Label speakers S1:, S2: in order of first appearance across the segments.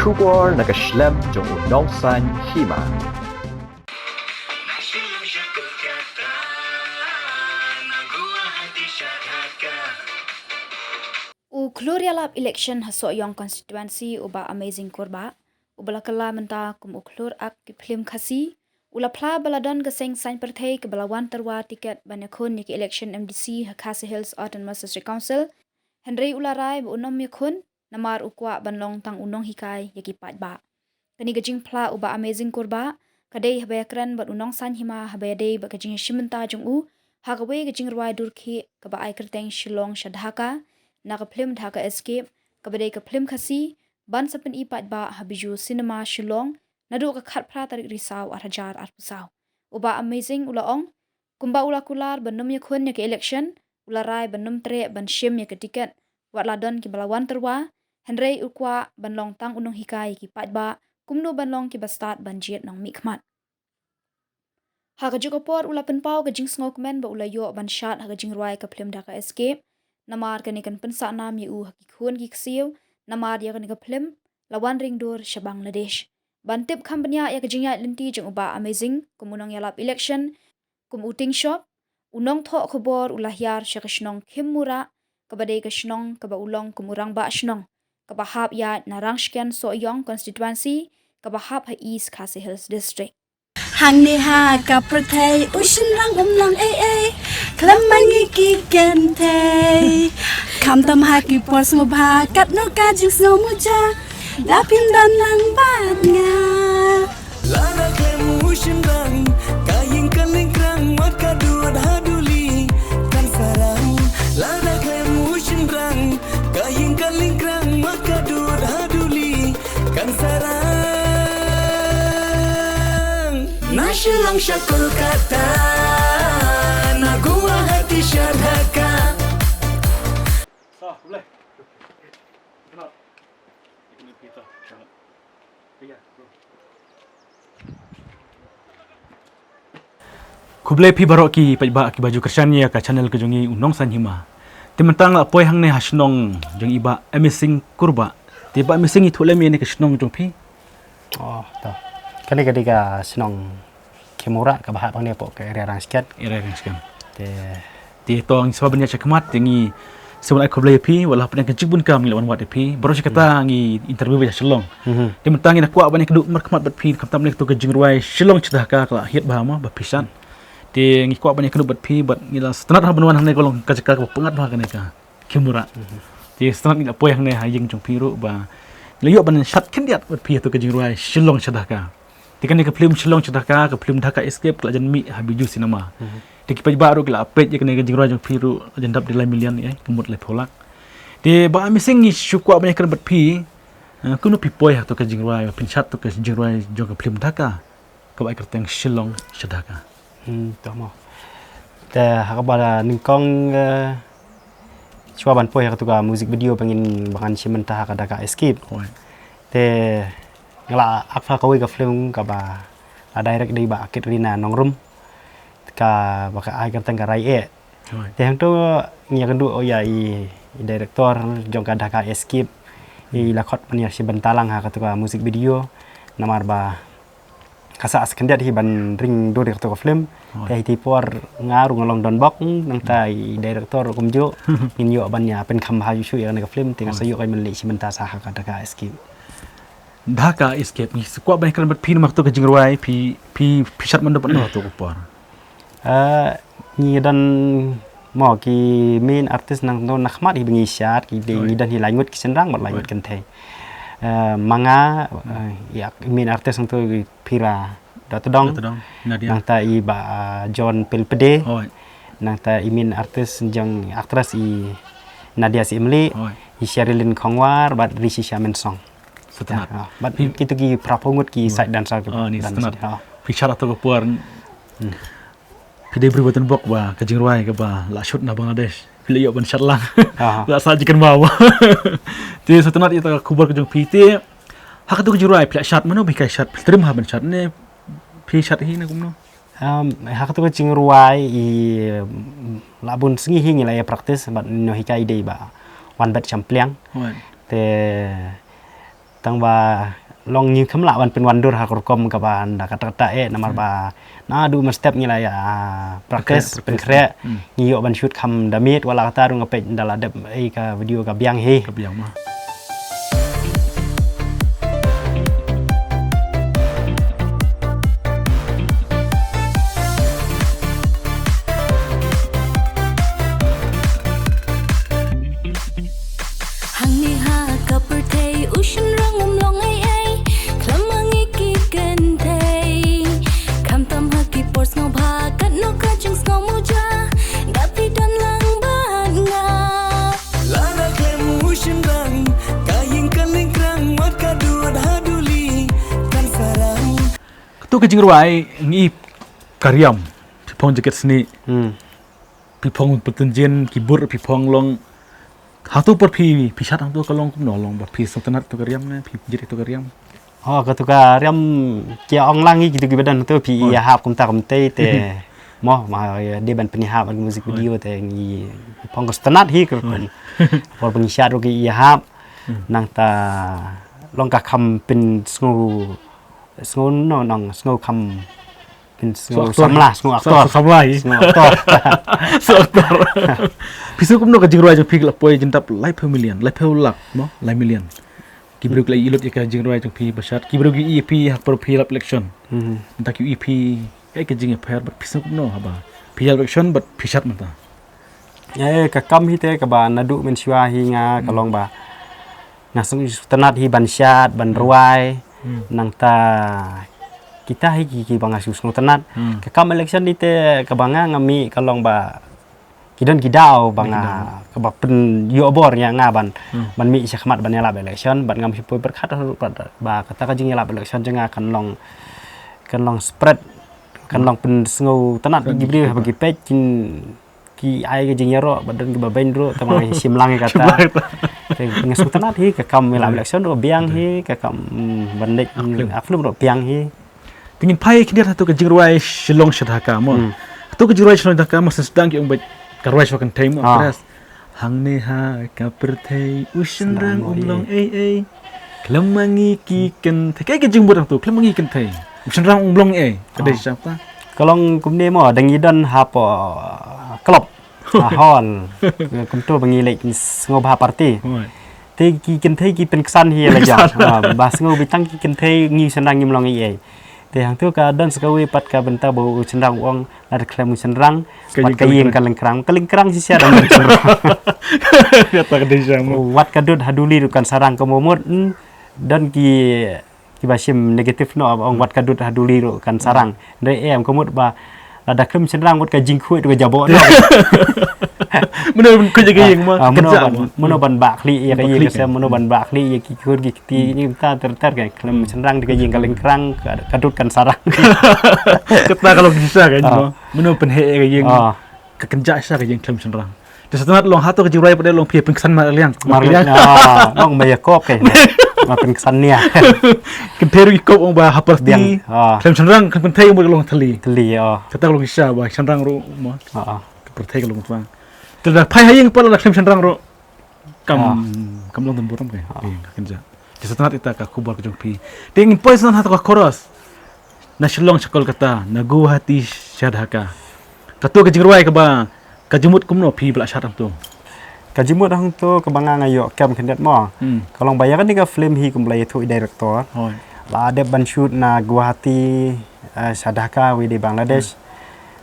S1: Shubor nakaslem jong unong san hima.
S2: Ukhlur yalap election haso yong constituency uba amazing kurba ubala kala menta kum ukhlur ak kiplim khasi ula phla baladon gaseng sain perthei ke balawan terwa tiket banakun ni election MDC Khasi Hills Autonomous District Council Henry ularai bu unom yakun namar ukwa banlong tang unong hikai yaki patba kani gajing phla uba amazing kurba kadai habayakran bat unong san hima habayadei ba gajing shimenta jung u hagawe gajing rwai durki ka ba ai kerteng shillong shadhaka nakaplim Dhaka escape kabadai kaplim khasi ban sapen ipat ba habiju cinema Shillong nadu ka khat phra tarik risau arhajar arpusau uba amazing ulaong kumba ula kular banum yakhun ya ke election ula rai banum tre ban shim ya ke tiket wat ladon ki balawan terwa henrei ukwa banlong tang unong hikai ki pat ba kumnu banlong ki bastat banjiet nong mikmat Haga jukopor ula penpau gajing snokmen ba ula yo ban shat haga jing ruai kaplim Dhaka escape namar kanikan pensa nam yu hakikun giksiu namar ya kanika film lawan ringdur sha Bangladesh bantip company ya kajingya linti jeng uba amazing kumunong yalap election kum uting shop unong tho khobor ulahyar sha kashnong khimmura kabadai kashnong kaba ulong kumurang ba shnong kaba hap ya narang shken so yong constituency kaba hap ha East Khasi Hills district
S3: Hang ni ha ka perthei ushin rang lang klam mangi ki kente kam tam ha ki pors mo bha kat no ka jing so mo cha da pin dan lang bat nga
S4: Lana klem ushin rang kayin kaling krang wat ka duat haduli kan sarang Lana klem ushin rang kayin kaling krang wat ka duat haduli kan sarang Nashilang syakul kata na gua hati syadhaka
S5: boleh. Kenal. Ini kita. Iya, bro. Kublai pi barok ki pajba ki baju kerjanya ka channel ke jongi unong san hima. Timentang apoi hang ne hasnong jong iba amazing kurba. Tiba amazing itu lemi ne ke snong jong pi.
S6: Oh, tahu. Kali ketika senang kemura ke bahak bang dia pok ke area rangsikat.
S5: Ira yang sekian.
S6: Te
S5: Tong sebabnya cakmat tingi sebab aku beli pi walau pernah kecik pun kami lawan wat pi baru kata ngi interview baca Shillong. Timentang ina kuat banyak keduk merkemat bat pi kam tamlek tu ke jingruai Shillong cedah ka hit bahama bapisan. Te ngi kuat banyak keduk bat pi bat ngila setenat habenuan hang ne kolong kacak ka pengat bah kana ka kemura. Te setenat ngi apoi hang ne hayeng jong piru ba Layu ban shat kendiat bat pi tu ke jingruai Shillong cedah ka. Tikan ni ke film Shillong cedah ka ke film Dhaka escape kala jan mi habiju cinema. Tiki paj baru kala apet je kena ke jingruai jong piru jan dap dilai milian ai kemut le tolak. Te ba missing ni syukwa banyak kan bat pi kuno pi poi tu ke jingruai pin chat tu ke jingruai jong ke film Dhaka. Ka ba kerteng Shillong cedah ka.
S6: tahu mau. Te hakabala ningkong chua ban poi tu ka music video pengin bangan simenta ka Dhaka escape.
S5: Oi.
S6: Te ngala akfa kawi ka film ka ba la direct dei ba kit rina nongrum ka baka ai kerteng ka rai e.
S5: Oi.
S6: Te hang tu ngia kendu oh ya i director jong ka Dhaka escape i lakot pania si bentalang ha ka tu ka music video namar ba kasa askendiat hi ban ring do director ka film te hi tipor ngaru ngalong don bok nang tai director kumjo in yo bannya pen kham ha yu shu ya ka film tinga sayo kai meli si benta sa ha ka Dhaka escape
S5: Dhaka escape ni sekuat banyak kan bat pi mak tu ke jingruai pi shat mandop no tu kupar.
S6: Ni dan mo ki main artist nang no nakhmat hi bengi syat ki de ni dan hi langut ki senrang mat langut kan the manga ya main artist nang tu pira datudong
S5: Nadia.
S6: nang ta i ba John Pelpede
S5: Oi.
S6: nang ta i main artist jang aktris i Nadia Simli
S5: Oi.
S6: i Sherilyn Khongwar bat Rishi Shamen Song
S5: Setenat.
S6: bat kitu ki prapongut ki side dancer ki
S5: Oh ni
S6: dan
S5: setenat.
S6: ha.
S5: Pi shat tu kupar. Pide berbuatan bok ba ke jingruai ke ba la shoot na Bangladesh. Pile yo ban shat lang. La sajikan bawa. Ti setenat itu kubar ke jong pi ti hak tu ke jingruai pila shat mano bi kai shat terima ban shat ne pi shat hi na kumno.
S6: Hak tu cing ruai i labun sengi hingi la ya praktis bat no hikai dei ba wan bat champliang
S5: Oi.
S6: te tang ba long nyi khamla ban pen wandur ha korkom ka ban da kata namar ba na du step ngila ya practice pen kre nyi yo ban shoot kham damit wala kata ru ngape dala dep ka video ka biang he
S5: Kebiang mah.
S3: hang ni ha ka per thei ushin rang om long ai klamangi ki ken thei kham tam ha ki pors ngo bha kat no ka chung ngo mu ja da pi dan lang ban nga
S4: Lada klem ushin rang Kaying kaling krang Wat kaduat haduli Kan sarang
S5: Tu ke jingruai ngi karyam. Pipong jaket seni, pipong petunjen kibur pipong long hatu per pisat hang tu kalong kum nolong ba pi sotanat tu karyam ne pi jiri tu karyam.
S6: oh ka tu ka riam kia ong lang gitu gibadan tu pi ya hap kum ta kum te mo ma dia ban penihap ban musik video te ngi pong stanat hi ko por penyiat ro ki ya hap nang ta long ka kham pin sngu no nong sngu kham pin sngu samla sngu aktor
S5: Samlai.
S6: sngu aktor
S5: Aktor. Pisu kum no ka jingruai jong pi la poi jentap lai per million, lai per lak mo, lai million. Kibruk lai ilut ka jingruai jong pi basat, kibruk EP hak per pi lap election. Tak EP kai ke jing per but pisu kum no haba. Pi lap election but pisat mata.
S6: ka kam hi te ka ba nadu men siwa hi nga kalong ba ngasung tanat hi ban syat ban ruai nang ta kita hi ki bang asus ng tanat ka kam election ni te ka banga ngami kalong ba kidan kidao banga ka ba pen yo bor nya nga ban mi syakmat ban yala election ban ngam hi poi berkat ba kata ka jing yala election jenga kan long spread kan long pen sngo tanat gibri bagi page ki ai ke jing yaro badan ke babain ro tamang simlang kata ngasuk tanat hi ka kam yala election ro biang hi ka kam bandek aflum ro biang hi
S5: Tingin pai kini satu ke jingruai shilong syadhaka mo. Tu ke jingruai shilong syadhaka mo sedang ki umbai karwai swakan time terus. Hang ne ha ka perthei ushin rang umlong ai. Klemangi ki ken thei kai ke jingbur tu klemangi ken thei. Ushin rang umlong ai. Kadai siapa?
S6: kalong kumne mo dangi dan hapo klub hon kum tu bangi lek ngo ba party
S5: Oi.
S6: te ki ken thei ki pen ksan hi la ja ba ngo bitang ki ken thei ngi senang ngim long ai te hang tu ka dan sekawi pat ka benta bau senrang wong la de klem senrang pat ka yeng kalengkrang si sia dan
S5: Kata kadai siapa?
S6: wat ka dut haduli du kan sarang ka momot dan ki basim negatif no ong wat ka dut haduli du kan sarang re em komut ba ada klem senrang wat ka jingkhu du ka jabo no
S5: Mana ko jaga yang mah kerja.
S6: mono ban bakli ya kayi ke mono ban bakli ya ki kur ki ti ni ta ter kan klem senrang di ka yeng kalengkrang ka dut kan sarang
S5: Kata kalau bisa kan mo. Mana penhe ke yang kekenja sa ke yang klem senrang. Di setanat long hatu ke jingruai pada long pia pengsan ma liang.
S6: marliang nong maya kop ke ma pen kesan nia
S5: Kenteru ikop ong ba haperti. Klem senrang kan penthei ong long thali.
S6: teli
S5: Kata kalau bisa ba senrang ro mo.
S6: oh
S5: Perthei kalau tuang. Tidak pai hayang pala la klem senrang ro. Kam long temburam ke. Kenja. Di setanat ita ka kubar ke jong pi. Ting pois nan hatu ka koros. Na shilong sakol kata na guwahati syadhaka. Katu ke jingruai ke ba kajumut kumno pi bela syaram tu.
S6: kajimut hang tu kebanga ngayo kem kendet mo kalong bayaran ni ka film hi kumlai tu director
S5: Hoi.
S6: la ada ban shoot na Guwahati Sadaka wi di Bangladesh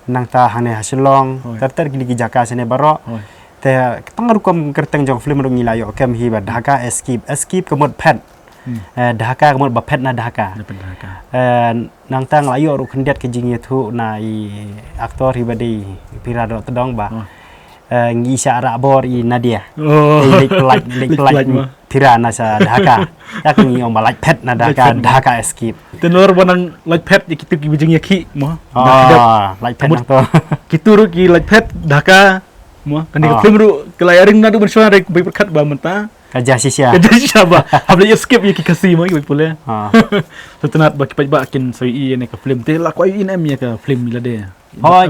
S6: nang ta hane hasilong terter gini ki jaka sene baro
S5: Hoi.
S6: te tangar kom kerteng jong film ro ngilayo kem hi ba Dhaka escape kemut pet Dhaka kemut ba pet na Dhaka
S5: Ada pendaka.
S6: nang tang layo ro kendet ke jingi tu na i aktor hi badi pirado tedong ba ngi syara bor i Nadia
S5: Oh.
S6: lek tirana sa Dhaka yak ngi om balaj pet na Dhaka escape
S5: Tenor bonang like pet ya kitu ki bijeng yaki mo.
S6: laj pet nang to
S5: Kitu ru ki like pet Dhaka mo. Kan di film ru kelayaring nadu bersama rek bai berkat ba menta.
S6: kaja sisia
S5: Jadi siapa? Habla escape ya ki kasi mo ki pula.
S6: ah
S5: Tetenat ba kipai ba kin sai i ne ka film te la ko i nem ya ka film la de.
S6: oh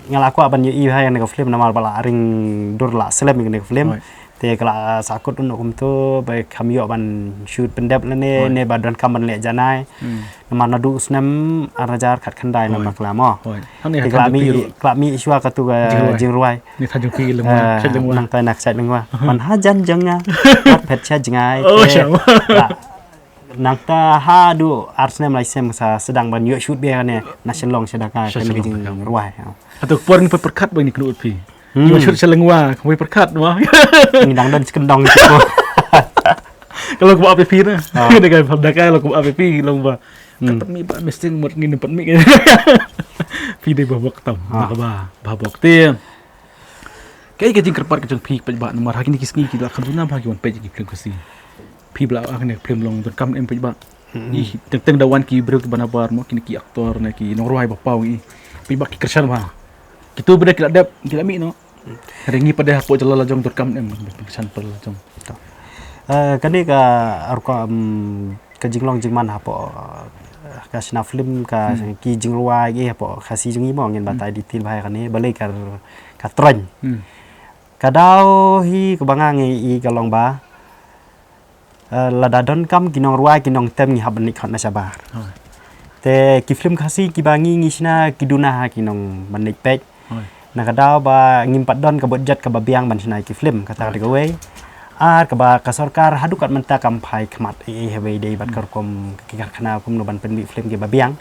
S6: ngalaku aban yu i hai ne film nama bala ring dur la selem ne film te kala sakut untuk kum tu baik kami yo ban shoot pendep le ne badan kam ban le janai nama nadu snam arajar khat khandai nama klamo
S5: โอ้ยทั้งนี้
S6: te
S5: ทันจุปี
S6: klami iswa katu ga jingruai
S5: นี่ทันจุปีลงมาเช็ดลงมา
S6: nang ta nak sat lengwa man hajan janga pat pet cha jangai
S5: โอ้ย
S6: nang ta ha du arsenal laisem sa sedang ban yo shoot be ne national sedaka kan jingruai
S5: atau puan ni perkat bang ni kena upi ni masuk selengwa kau perkat wah
S6: ni dang dan kendong itu
S5: kalau kau api na dengan perdakai kalau kau api lomba tempat mi ba mesti mut ni tempat mi pi dei babak tam nak ba babak te kai ke jing kerpat ke jong pi pe ba nomor hakini kisni ki la khanduna ba ki wan pe ki film kasi pi bla akne film long don kam em pe ba i teng dawan ki bro ki banabar mo kini ki aktor na ki nongruai ba pau i pi ba ki kersan ba kitu beda kila dap kila mi no ringi pada hapo jalala jong don kam em kersan per jong
S6: kan ni ka arko ka jinglong jingman hapo ka sina film ka ki jingruai ki hapo khasi jungi mo ngin batai detail bahai kan ni balai ka tren ka dau hi ka bangang i ka long ba lada don kam kinong ruai kinong tem ni haban ni khon na sabar te ki film khasi ki bangi ngisna ki duna ha kinong banik pek na ka dau ba ngimpat don ka bodjat ka babiang ban sina ki film kata ka we ar ka ba ka sarkar hadukat menta kampai khmat hewe dei bat karkom kikar khana kum no ban penbi film ke babiang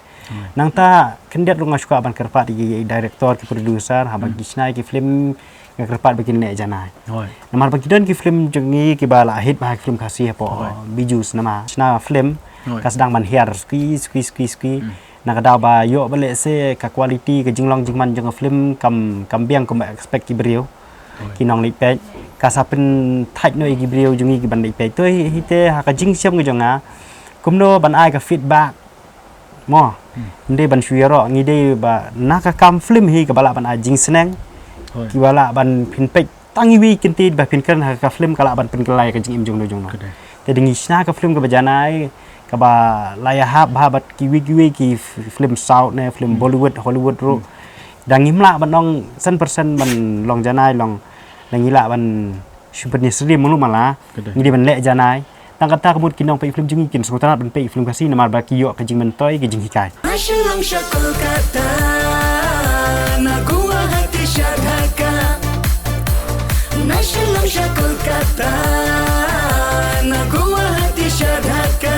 S6: nang ta kendet runga suka ban kerpat di director ki producer ha bagi snai ki film ka kerpat bikin ne janai namar bagi don ki film jengi ki bala hit ba film khasi po bijus nama sna film ka sedang ban hiar ski na ka da ba yo bale se ka quality ka jinglong jingman jeng film kam biang kum expect ki brio ki nong li pe ka sa pen thaj no ki brio jungi ki ban li pe toi hite ha ka jing siam ki jonga kum no ban ai ka feedback mo nde ban shuiro ngi de ba na ka kam film hi ka bala ban a jing seneng ki bala ban pin pe tangi wi kinti ba pin kan ha ka film kala ban pen kelai ka jing im jong no jong no te dingi sna ka film ka bajanai ka ba laya ha ba bat ki wi ki film south ne film bollywood hollywood ro dang imla ban nong 100% ban long janai long langila ban syupernya seri mulu malah ngi ban lek janai tang kata kebut kinong pe film jungi kin sengutana ban pe film kasi namar ba kiyo ka jing mentoy ka jing hikai
S4: Nasional syakul kata na gua hati syadhaka Nasional syakul kata na gua hati syadhaka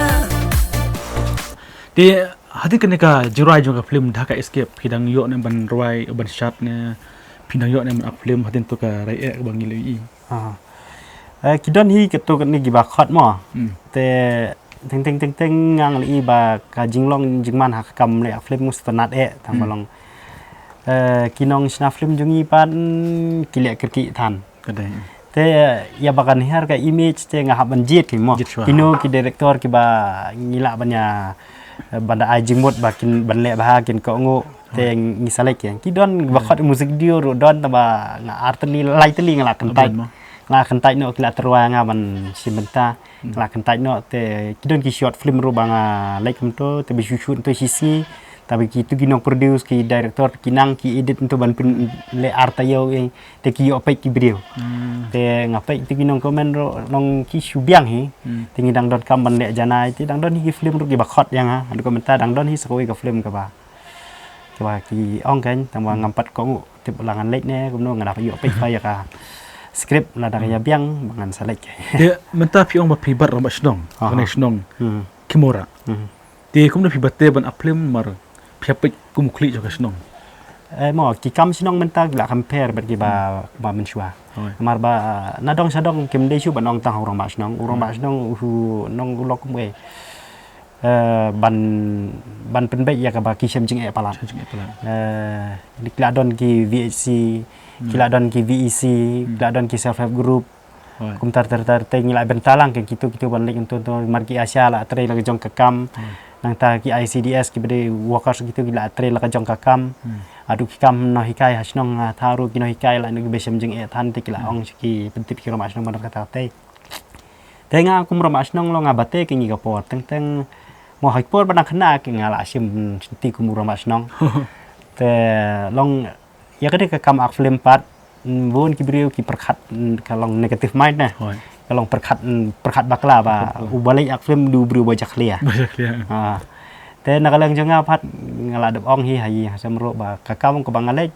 S5: di hati kene ka jurai jong ka film Dhaka Escape hidang yo ne ban ruai ban shot ne pinang yo ne ban film hatin to ka rai ek bang ngilei
S6: kidon hi ketu kan ni giba khot mo te teng ngang li ba ka jinglong jingman ha kam le film mustanat tang balong kinong sna film jungi pan kilek kerki than
S5: kadai
S6: te ya bakan her ka image te nga haban jet ki mo kino ki director ki ba ngila banya banda ajimut bakin banle bahakin ko ngo te ngisalek yang kidon bakot musik dio ro don ba nga artni laitli ngala kentai ngala kentai no kila terwa nga ban simenta ngala kentai no te kidon ki short film ro banga like to te bi shoot to sisi tapi ki tu ginong produce ki director kinang ki edit to ban pin le arta yo te ki opek ki video te ngapai tu ginong komen ro nong ki subiang hi tingi dang dot kam ban le janai ti dang don hi film ro ki bakot yang ha adu komentar dang don hi sakoi ka film ka ba ki ong kan tang wa ngampat ko te ulangan lek ne kumno ngada yo opek fa ya ka script la da ya biang bangan salek
S5: dia menta pi ong ba pi bar ba shnong kone shnong kimora ti kumno pi batte ban aplim mar piapik kumukli jo ka shnong
S6: mo ki kam sinong menta la compare ber ki ba menshua mar ba nadong sadong kim de shu banong tang urang ba snong hu nong lok mwe ban penbek ya ka ba ki sem jing e palat dikladon ki VHC kiladon ki VEC kiladon ki self help group kum tar ngila bentalang ke kitu ban lek untuk marki Asia la tre la jong kakam nang ta ki ICDS ki bede workers gitu gila tre la jong kakam adu ki kam no hikai hasnong tharu ki no hikai la no besem jing e than te kila ong ki pentip ki rom asnong ban kata te tenga kum rom asnong lo ngabate ki ngi kapor teng mo haipor ban khana ki ngala sim ti kum rom asnong te long ya kade ka kam ak film part Bun ki beriu ki perkhat kalong negative mind nah.
S5: Hoi.
S6: Kalong perkhat bakla ba ubalik ak film du beriu bajak lia.
S5: Banyak dia.
S6: Te nakalang jonga pat ngaladep ong hi hayi samro ba kakam ko bangalek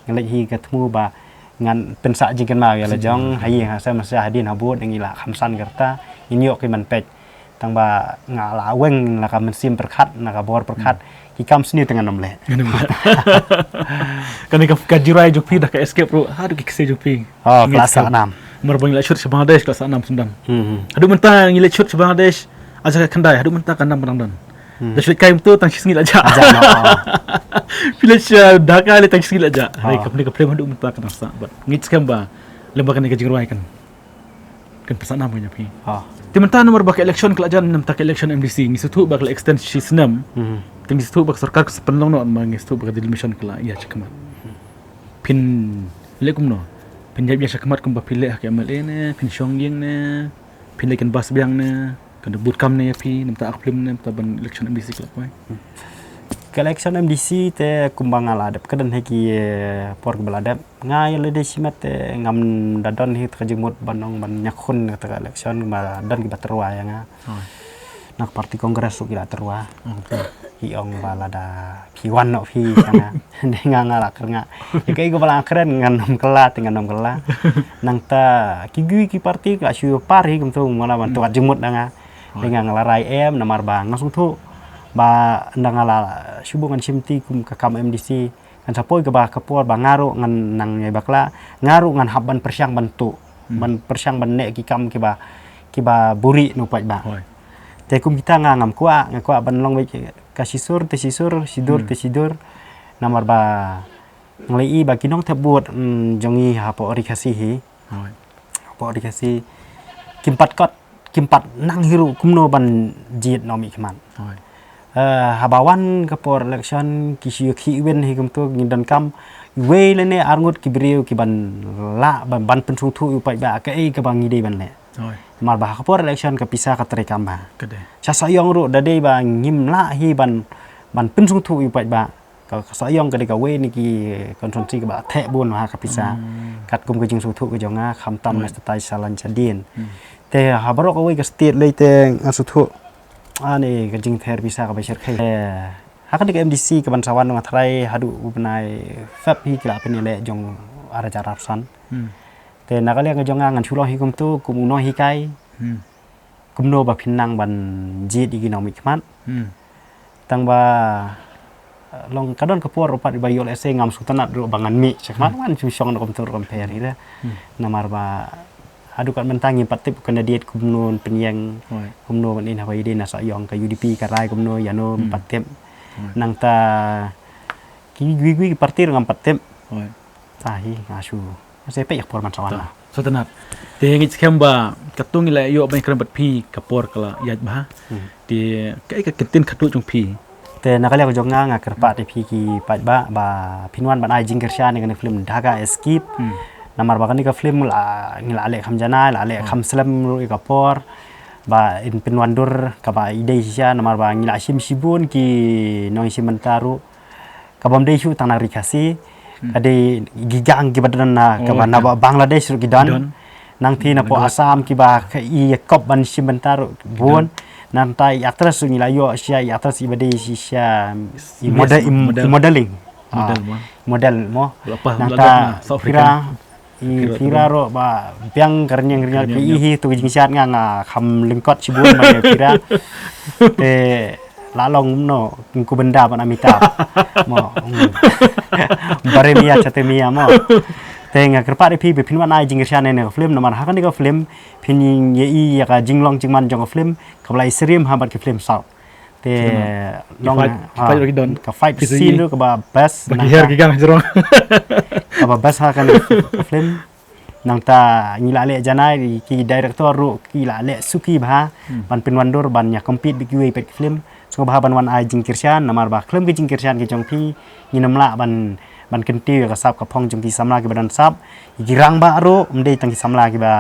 S6: ngalek hi ketemu ba ngan pensak jingkan ma ya la jong hayi sa masa hadin habut yang ila khamsan kerta inyok ki man pek tang ba ngala weng la ka mensim perkhat na ka bor perkhat ki kam sini dengan nomle.
S5: Kan ni ka jirai jupi dah ka escape ro. Aduh ki kese jupi.
S6: Oh kelas 6.
S5: Merbang ila shoot Bangladesh kelas 6 sundang. Aduh mentang ila shoot Bangladesh aja kendai aduh mentang kan Bangladesh. Dah shoot kai betul tang singil aja. Bila sia Dhaka le tang singil aja. Hai ka play aduh mentang kan sa. Ngit skam ba lembaga ni ka jirai kan. Kan pesan nama nya pi. Timentan nomor bak election kelajan nam tak election MDC ngi sutu bak extend si senam. Ting situ bak sarkar sepenlong no mang situ bak mission kela iya cakmat. Pin lekum no. Pin jab ya cakmat kum ba pilih ke MLA ne, pin Shongying ne, pin lekan bas biang ne, kan boot camp ne pi nam tak aklim ne taban election MDC kela pai.
S6: Election MDC te kumbang aladap kedan heki por beladap ngai le desimat te ngam dadon hi terjemut banong ban nyakun kata election ba dan ki baterwa ya nga. Nak parti kongres su kila terwa. Hi ong balada piwan no pi sana. Denga ngala kernga. Ikai go bala keren ngan nom kela. Nang ta ki parti ka syu pari kum tu mala ban tuat jemut nga. Denga ngalarai em namar bang ngasung tu ba ndangala subungan simti kum kakam MDC kan sapoi ke ba kapor ba ngaru ngan nang nyai bakla ngaru ngan haban persyang bantu ban persyang ban nek ki ba buri no pai ba te kum kita ngam kwa ban long ka sidur sidur namar ba nglei ba kinong tebut jongi hapo rikasi hi hapo rikasi kimpat nang hiru kumno ban jit nomi keman habawan kapor election kisi wen hi tu ngidan kam we lene arngut kibriu ki ban la ban pensung thu upai ba ka ei ka bang ide ban le mar ba kapor election ka pisa ka terekam ba
S5: Kede.
S6: sa sayong ru dade ba ngim la hi ban pensung thu upai ba ka sayong ka de ka we ni ki konfronsi ka ba the bun ha ka pisa kat kum ka jing su thu ka jonga kham tam na tai salan chadin te habarok we ka state le te asu thu ani kajing ther bisa ka besar khai hakan ke MDC ke bansawan ng atrai hadu ubnai fap hi kila penile jong ara jarapsan te nakali ang jong ngan chulo hi kum tu kum no hi kai kum no ba phinnang ban jit economic man tang ba long kadon kapor opat ba yol ese ngam sultanat ro bangan mi chakman wan chu song no kum tur compare ira namar ba adu kan mentangi patip kena diet kumnon penyeng kumno ban in hawai din asa yong ka UDP ka rai kumno yano patip nang ta ki gui partir ngam patip tahi ngasu se pe yak por man sawan
S5: So tenat. Te ngit skam ba katung ila yo ban kran bat pi kapor kala yaj ba. Ti kai ka kentin khatu jong pi.
S6: te nakali ko jonga nga kerpa te pi ki pat ba pinwan ban ai jingker sha ne film Dhaka Escape namar ba kan ka film la ngila ale kham jana la ale kham slam ru ka por ba in pinwandur ka ba ide sha namar ba ngila sim sibun ki noi simentaru ka bam dei shu tanah rikasi ade gigang ki badan na ka ba na Bangladesh ru gidan nang thi na po Assam ki ba ka i kop ban simentaru bun nang tai aktras ngila yo sha aktras ibade sha modeling model mo nang ta kira kira ro ba piang kernyang pi hi tu jing siat nga kham lingkot sibun ma kira te lalong no ku benda ban amita mo baremia chatemia mo te nga kerpa ri pi pin wan ai jing siat ne film nomor ha kan ka film pin ye i ya ka jinglong jingman jong film kablai serim ha ban ke film sau te long ka fight scene ru ka ba best
S5: bagi her gigang jerong
S6: apa bahasa kan film nang ta ngila le janai ki director ru ki la le suki bha ban pinwandur ban nya compete bi kiwe pet film so bha ban wan ai jingkirsian namar ba film ki jingkirsian ki jongpi ni namla ban kenti ka sap ka phong jongki samla ki badan sap girang ba ru mdei tang ki samla ki ba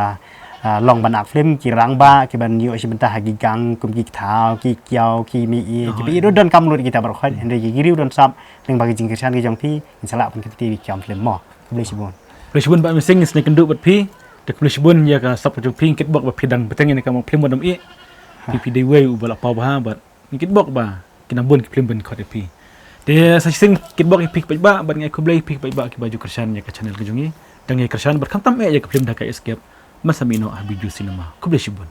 S6: long ban ak film ki rang ba ki ban yo sebentar hagi gang kum ki thau ki kiao ki mi ki bi ru don kam lut kita bar khoi hende ki giriu don sap ning bagi jingkirsian ki jongpi insala pun kenti ki film mo boleh sibun
S5: Flashbun ba mising is ne kendu bat pi. De flashbun ya ka sap jong pi kitbok ba pidang beteng ni ka mo film wadam i. Pi de way u bala pa ba bat kitbok ba kinabun ki film ban khot pi. De sa sing kitbok pi ba bat ngai kublai pi ba ki baju kersan ya ka channel ke jungi. Dang ye kersan bat khantam ya ka film Dhaka Escape. Masamino Ahbiju Cinema. Kublai shibun.